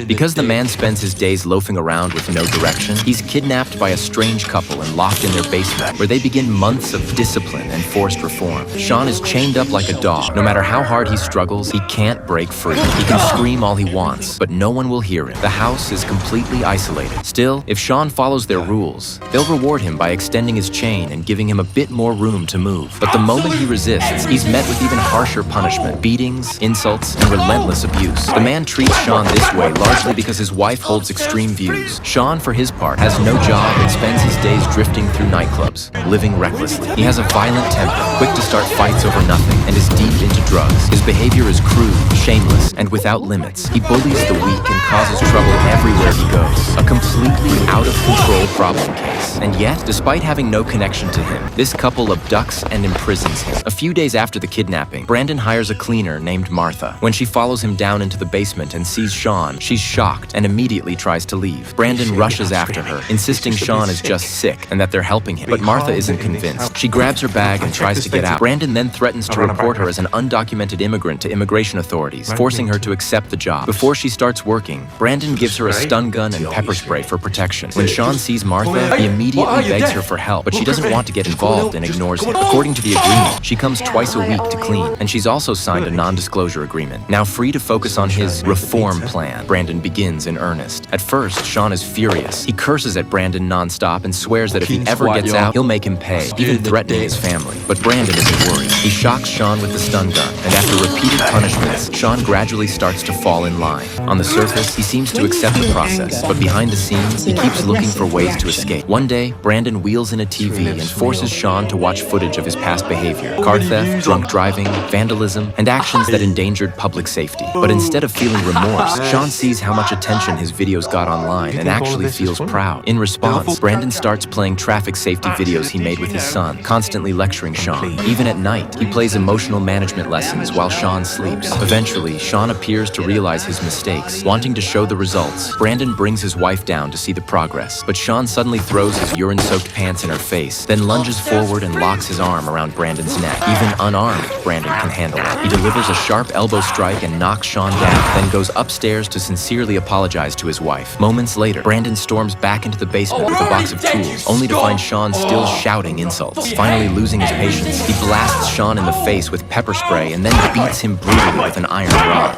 Because the man spends his days loafing around with no direction, he's kidnapped by a strange couple and locked in their basement, where they begin months of discipline and forced reform. Sean is chained up like a dog. No matter how hard he struggles, he can't break free. He can scream all he wants, but no one will hear him. The house is completely isolated. Still, if Sean follows their rules, they'll reward him by extending his chain and giving him a bit more room to move. But the moment he resists, he's met with even harsher punishment: beatings, insults, and relentless abuse. The man treats Sean this way largely because his wife holds extreme views. Sean, for his part, has no job and spends his days drifting through nightclubs, living recklessly. He has a violent temper, quick to start fights over nothing, and is deep into drugs. His behavior is crude, shameless, and without limits. He bullies the weak and causes trouble everywhere he goes. A completely out-of-control problem case. And yet, despite having no connection to him, this couple abducts and imprisons him. A few days after the kidnapping, Brandon hires a cleaner named Martha. When she follows him down into the basement and sees Sean, she's shocked and immediately tries to leave. Brandon rushes after her, insisting Sean is just sick and that they're helping him. But Martha isn't convinced. She grabs her bag and tries to get out. Brandon then threatens to report her as an undocumented immigrant to immigration authorities, forcing her to accept the job. Before she starts working, Brandon gives her a stun gun and pepper spray for protection. When Sean sees Martha, he immediately begs her for help, but she doesn't want to get involved and ignores him. According to the agreement, she comes twice a week to clean, and she's also signed a non-disclosure agreement. Now free to focus on his reform plan, Brandon begins in earnest. At first, Sean is furious. He curses at Brandon nonstop and swears that if he ever gets out, he'll make him pay, even threatening his family. But Brandon isn't worried. He shocks Sean with the stun gun, and after repeated punishments, Sean gradually starts to fall in line. On the surface, he seems to accept the process, but behind the scenes, he keeps looking for ways to escape. One day, Brandon wheels in a TV and forces Sean to watch footage of his past behavior: car theft, drunk driving, vandalism, and actions that endangered public safety. But instead of feeling remorse, Sean sees how much attention his videos got online and actually feels proud. In response, Brandon starts playing traffic safety videos he made with his son, constantly lecturing Sean. Even at night, he plays emotional management lessons while Sean sleeps. Eventually, Sean appears to realize his mistakes. Wanting to show the results, Brandon brings his wife down to see the progress, but Sean suddenly throws his urine-soaked pants in her face, then lunges forward and locks his arm around Brandon's neck. Even unarmed, Brandon can handle it. He delivers a sharp elbow strike and knocks Sean down, then goes upstairs to sincerely apologize to his wife. Moments later, Brandon storms back into the basement with a box of tools, only to find Sean still shouting insults. Finally losing his patience, he blasts Sean in the face with pepper spray and then beats him brutally with an iron rod.